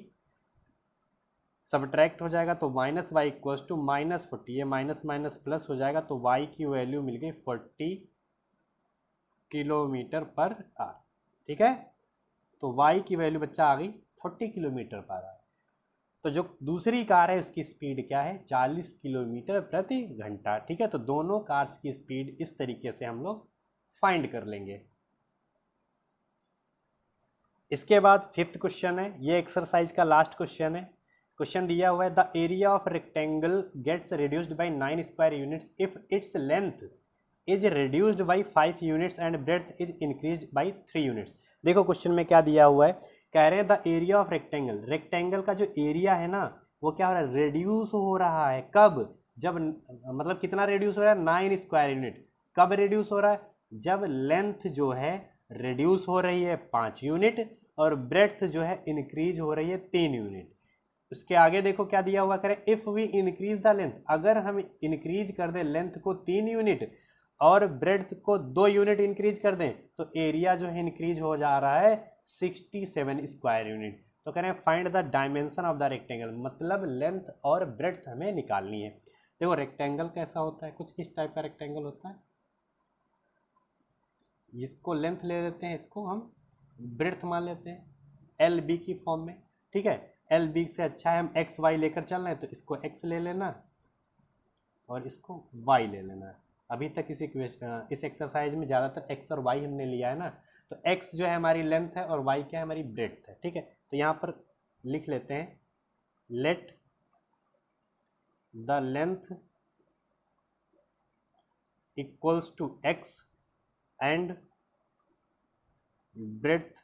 subtract हो जाएगा, तो minus y equals to minus 40, ये माइनस माइनस प्लस हो जाएगा, तो y की वैल्यू मिल गई 40 किलोमीटर पर आवर। ठीक है, तो y की वैल्यू बच्चा आ गई 40 किलोमीटर पर आवर। तो जो दूसरी कार है उसकी स्पीड क्या है, 40 किलोमीटर प्रति घंटा। ठीक है, तो दोनों कार्स की स्पीड इस तरीके से हम लोग फाइंड कर लेंगे। इसके बाद 5th क्वेश्चन है, ये एक्सरसाइज का लास्ट क्वेश्चन है। क्वेश्चन दिया हुआ है, the area of rectangle gets reduced by 9 square units if its length is reduced by 5 units and breadth is increased by 3 units. देखो क्वेश्चन में क्या दिया हुआ है, कह रहे हैं the area of rectangle, rectangle का जो एरिया है ना वो क्या हो रहा है, रेड्यूस हो रहा है। कब, जब मतलब कितना रेड्यूस हो रहा है, 9 स्क्वायर यूनिट। कब रेड्यूस हो रहा है, जब लेंथ जो है रेड्यूस हो रही है 5 यूनिट और ब्रेड्थ जो है इंक्रीज हो रही है 3 यूनिट। उसके आगे देखो क्या दिया हुआ, करें if we increase the length, अगर हम इंक्रीज कर दें लेंथ को 3 यूनिट और ब्रेड्थ को 2 यूनिट इंक्रीज कर दें, तो एरिया जो है इंक्रीज हो जा रहा है 67 स्क्वायर यूनिट। तो कह रहे हैं find the dimension of the rectangle, मतलब लेंथ और ब्रेड्थ हमें निकालनी है। देखो रेक्टेंगल कैसा होता है, कुछ किस टाइप का रेक्टेंगल होता है, इसको लेंथ ले लेते हैं, इसको हम ब्रेड्थ मान लेते हैं एल बी की फॉर्म में, ठीक है। एल बी से अच्छा है हम एक्स वाई लेकर चल रहे हैं, तो इसको एक्स ले लेना और इसको वाई ले लेना। अभी तक इस एक्सरसाइज में ज़्यादातर एक्स और वाई हमने लिया है ना, तो एक्स जो है हमारी लेंथ है और वाई क्या है हमारी ब्रेड्थ है, ठीक है। तो यहाँ पर लिख लेते हैं let the length equals to x and breadth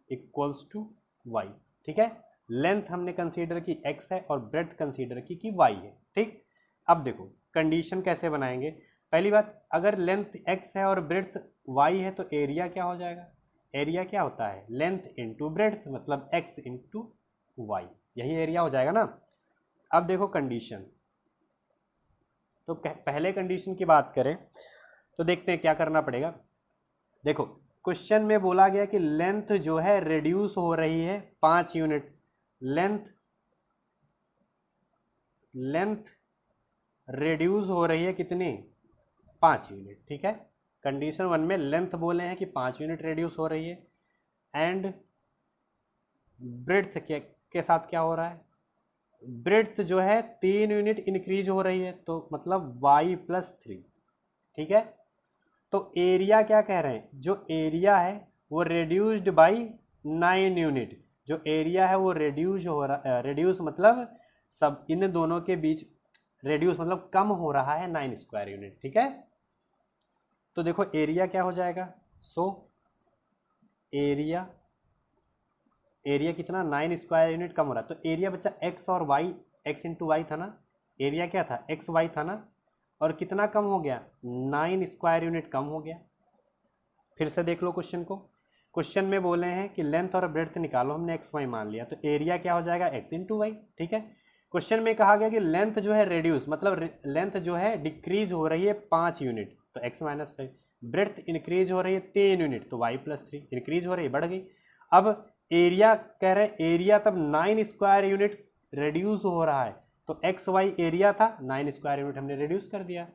equals to y, ठीक है। लेंथ हमने कंसीडर की x है और ब्रेड्थ कंसीडर की y है, ठीक। अब देखो कंडीशन कैसे बनाएंगे। पहली बात, अगर लेंथ x है और ब्रेड्थ y है तो एरिया क्या हो जाएगा, एरिया क्या होता है लेंथ इंटू ब्रेड्थ, मतलब x इंटू वाई, यही एरिया हो जाएगा ना। अब देखो कंडीशन, तो पहले कंडीशन की बात करें तो देखते हैं क्या करना पड़ेगा। देखो क्वेश्चन में बोला गया कि लेंथ जो है रिड्यूस हो रही है 5 यूनिट, लेंथ रिड्यूस हो रही है कितनी 5 यूनिट, ठीक है। कंडीशन 1 में लेंथ बोले हैं कि 5 यूनिट रिड्यूस हो रही है, एंड ब्रेड्थ के साथ क्या हो रहा है, ब्रेड्थ जो है 3 यूनिट इंक्रीज हो रही है, तो मतलब y+3, ठीक है। तो एरिया क्या कह रहे हैं, जो एरिया है वो रिड्यूस्ड बाई 9 यूनिट, जो एरिया है वो रिड्यूस हो रहा, रिड्यूस मतलब सब इन दोनों के बीच, रिड्यूस मतलब कम हो रहा है 9 स्क्वायर यूनिट, ठीक है। तो देखो एरिया क्या हो जाएगा, सो एरिया कितना 9 स्क्वायर यूनिट कम हो रहा है, तो एरिया बच्चा एक्स और वाई, एक्स इंटू वाई था ना, एरिया क्या था एक्स वाई था ना, और कितना कम हो गया 9 स्क्वायर यूनिट कम हो गया। फिर से देख लो क्वेश्चन को, क्वेश्चन में बोले हैं कि लेंथ और ब्रेड्थ निकालो, हमने एक्स वाई मान लिया, तो एरिया क्या हो जाएगा एक्स इंटू वाई, ठीक है। क्वेश्चन में कहा गया कि लेंथ जो है रेड्यूस, मतलब लेंथ जो है डिक्रीज हो रही है 5 यूनिट, तो x-5, ब्रेड्थ इंक्रीज हो रही है 3 यूनिट, तो y+3, इंक्रीज हो रही है बढ़ गई। अब एरिया कह रहे हैं, एरिया तब 9 स्क्वायर यूनिट रेड्यूस हो रहा है, तो एक्स वाई एरिया था 9 स्क्वायर यूनिट हमने रिड्यूस कर दिया,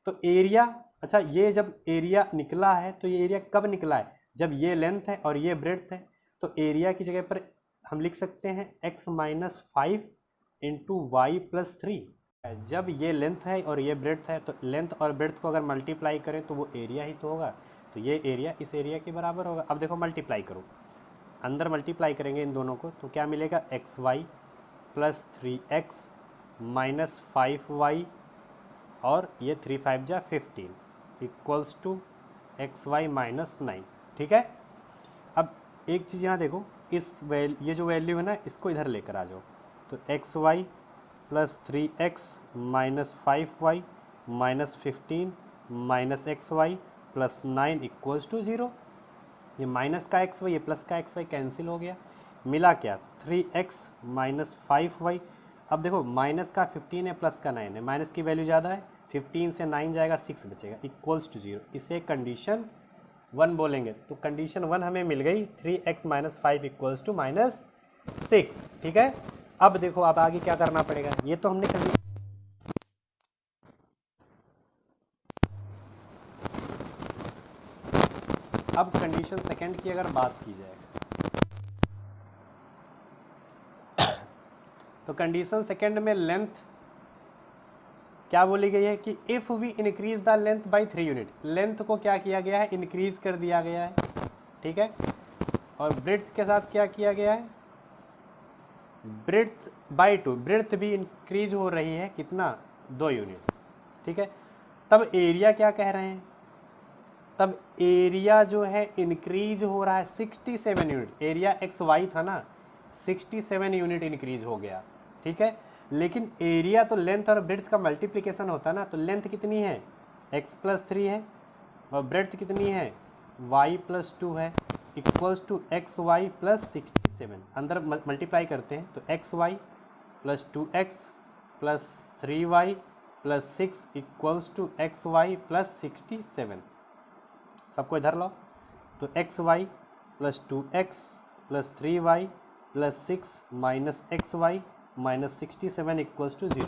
तो एरिया, अच्छा ये जब एरिया निकला है तो ये एरिया कब निकला है, जब ये लेंथ है और ये ब्रेड्थ है, तो एरिया की जगह पर हम लिख सकते हैं x-5 इंटू y+3। जब ये लेंथ है और ये ब्रेड्थ है, तो लेंथ और ब्रेड्थ को अगर मल्टीप्लाई करें तो वो एरिया ही तो होगा, तो ये एरिया इस एरिया के बराबर होगा। अब देखो मल्टीप्लाई करो, अंदर मल्टीप्लाई करेंगे इन दोनों को, तो क्या मिलेगा xy+3x -5y और ये 3 5 जा 15 इक्वल्स टू xy-9, ठीक है। अब एक चीज़ यहाँ देखो, ये जो वैल्यू है ना, इसको इधर लेकर आ जाओ, तो xy+3x -5y -15 -xy+9 equals to 0। ये माइनस का एक्स वाई, ये प्लस का एक्स वाई कैंसिल हो गया, मिला क्या 3x -5y। अब देखो माइनस का 15 है, प्लस का 9 है, माइनस की वैल्यू ज़्यादा है, 15 से 9 जाएगा 6 बचेगा, इक्वल्स टू 0। इसे कंडीशन 1 बोलेंगे, तो कंडीशन 1 हमें मिल गई 3x -5 इक्वल्स टू -6, ठीक है। अब देखो अब आगे क्या करना पड़ेगा, ये तो हमने कर, अब कंडीशन सेकंड की अगर बात की जाए तो कंडीशन सेकंड में लेंथ क्या बोली गई है कि if we increase the length by 3 unit, length को क्या किया गया है इंक्रीज कर दिया गया है, ठीक है। और ब्रेड्थ के साथ क्या किया गया है, ब्रेड्थ बाय 2, ब्रेड्थ भी इंक्रीज हो रही है कितना 2 यूनिट, ठीक है। तब एरिया क्या कह रहे हैं, तब एरिया जो है इंक्रीज हो रहा है 67 यूनिट, एरिया एक्स वाई था ना 67 यूनिट इंक्रीज हो गया, ठीक है। लेकिन एरिया तो लेंथ और ब्रेड्थ का मल्टीप्लिकेशन होता है ना, तो लेंथ कितनी है x+3 है और ब्रेड्थ कितनी है y+2 है, इक्वल्स टू xy+67। अंदर मल्टीप्लाई करते हैं तो xy+2x+3y+6 इक्वल्स टू xy+67। सबको इधर लाओ, तो xy+2x+3y+6 plus 3y plus 6 minus XY minus 67 equals to 0।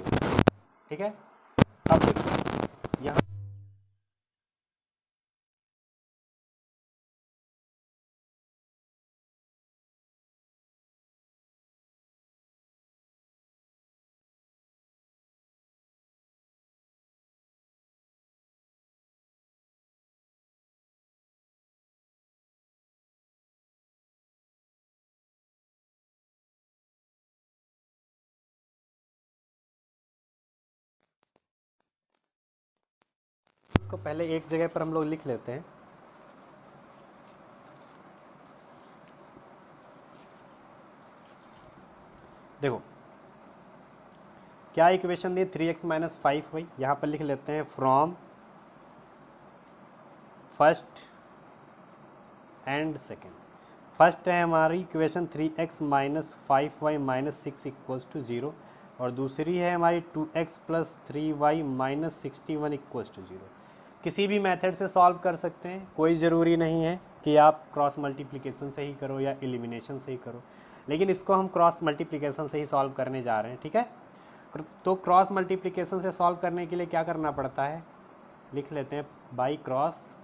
ठीक है, अब देखो यहाँ इसको पहले एक जगह पर हम लोग लिख लेते हैं। देखो क्या इक्वेशन दी, 3x माइनस 5y, यहाँ पर लिख लेते हैं from first and second. First है हमारी equation 3x minus 5y minus 6 equals to 0, और दूसरी है हमारी 2x plus 3y minus 61 equals to 0। किसी भी मेथड से सॉल्व कर सकते हैं, कोई ज़रूरी नहीं है कि आप क्रॉस मल्टीप्लिकेशन से ही करो या एलिमिनेशन से ही करो, लेकिन इसको हम क्रॉस मल्टीप्लिकेशन से ही सॉल्व करने जा रहे हैं। ठीक है, तो क्रॉस मल्टीप्लिकेशन से सॉल्व करने के लिए क्या करना पड़ता है, लिख लेते हैं बाई क्रॉस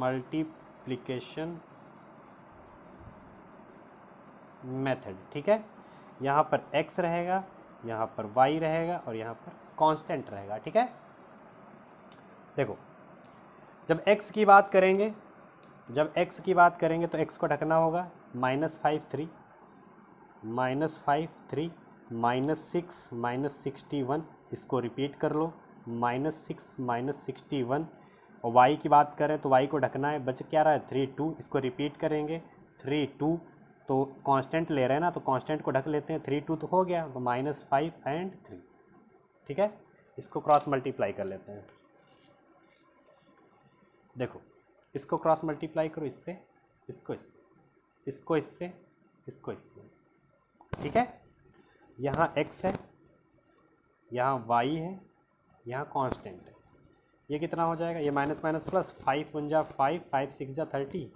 मल्टीप्लिकेशन मेथड। ठीक है, यहाँ पर x रहेगा, यहाँ पर y रहेगा और यहाँ पर कांस्टेंट रहेगा। ठीक है, देखो जब x की बात करेंगे तो x को ढकना होगा, -5 3 माइनस 6 माइनस 61, इसको रिपीट कर लो, -6 माइनस 61, और y की बात करें तो y को ढकना है, बच क्या रहा है 3 2, इसको रिपीट करेंगे 3 2, तो कांस्टेंट ले रहे हैं ना, तो कांस्टेंट को ढक लेते हैं, 3 2 तो हो गया, तो -5 एंड 3। ठीक है, इसको क्रॉस मल्टीप्लाई कर लेते हैं। देखो इसको क्रॉस मल्टीप्लाई करो, इससे इसको इससे। ठीक है, यहाँ x है, यहाँ y है, यहाँ कांस्टेंट है, ये कितना हो जाएगा, ये माइनस माइनस प्लस, 5 1 जा 5, 5 6 जा 30,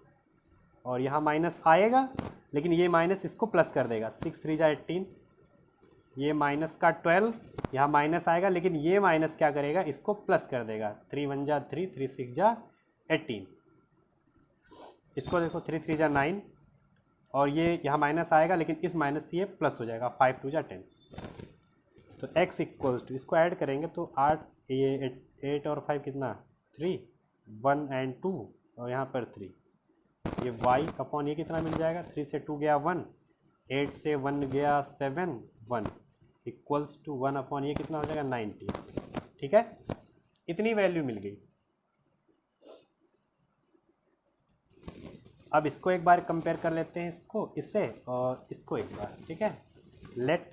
और यहाँ माइनस आएगा, लेकिन ये माइनस इसको प्लस कर देगा, 6 3 जा 18, ये माइनस का 12, यहाँ माइनस आएगा, लेकिन ये माइनस क्या करेगा, इसको प्लस कर देगा, 3 1 जा 3, 3 6 जा 18, इसको देखो 3 3 जा 9, और ये यहाँ माइनस आएगा, लेकिन इस माइनस से ये प्लस हो जाएगा, 5 2 जा 10, तो x इक्वल्स टू, इसको ऐड करेंगे तो 8 और 5 कितना 3, 1 एंड 2, और यहाँ पर 3, ये y अपॉन ये कितना मिल जाएगा, 3 से 2 गया 1, 8 से 1 गया 7, 1 इक्वल्स टू 1 अपॉन ये कितना हो जाएगा 90। ठीक है, इतनी वैल्यू मिल गई। अब इसको एक बार कंपेयर कर लेते हैं, इसको इससे और इसको एक बार। ठीक है, let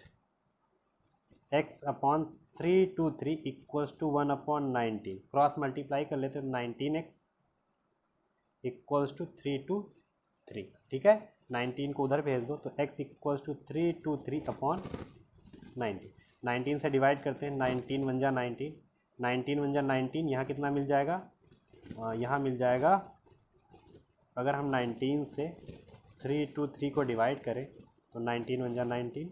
x upon 3 2 3 equals to 1 upon 19, cross multiply कर लेते हैं, 19x इक्वल्स टू 3 2 3। ठीक है, 19 को उधर भेज दो, तो x इक्वल्स टू 3 2 3 अपॉन 19 से डिवाइड करते हैं, 19 1 जा 19, 19 1 जा 19, यहाँ कितना मिल जाएगा, यहाँ मिल जाएगा, अगर हम 19 से 3 2 3 को डिवाइड करें तो 19 1 जा 19,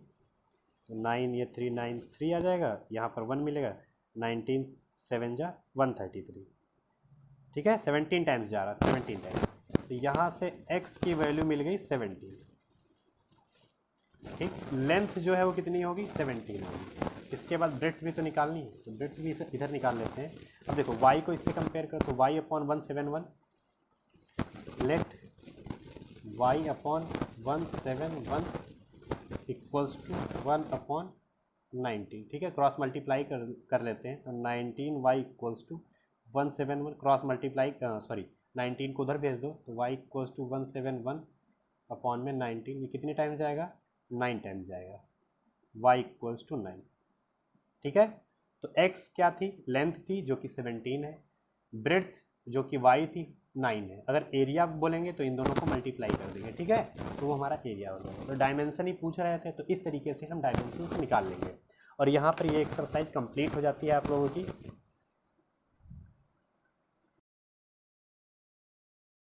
तो 9 ये 3 9 3 आ जाएगा, यहाँ पर 1 मिलेगा, 19 7 जा 133। ठीक है, 17 टाइम्स जा रहा, 17 टाइम्स, तो यहाँ से x की वैल्यू मिल गई 17। ठीक, लेंथ जो है वो कितनी होगी, 17 होगी। इसके बाद ब्रेड्थ भी तो निकालनी है, तो ब्रेड्थ भी इधर निकाल लेते हैं। अब देखो y को इससे कंपेयर करो, तो y upon 171, let y upon 171 equals to 1 upon 19। ठीक है, क्रॉस मल्टीप्लाई कर लेते हैं, तो 19y equals to 171, cross multiply 19 को उधर भेज दो, तो y इक्वल्स टू 171 अपॉन में 19, ये कितने टाइम जाएगा, 9 टाइम जाएगा, y इक्वल्स टू 9। ठीक है, तो x क्या थी, लेंथ थी जो कि 17 है, ब्रेड्थ जो कि y थी 9 है। अगर एरिया बोलेंगे तो इन दोनों को मल्टीप्लाई कर देंगे। ठीक है, तो वो हमारा एरिया हो जाएगा। तो डायमेंशन ही पूछ रहे थे, तो इस तरीके से हम डायमेंशन निकाल लेंगे, और यहाँ पर ये एक्सरसाइज कंप्लीट हो जाती है आप लोगों की।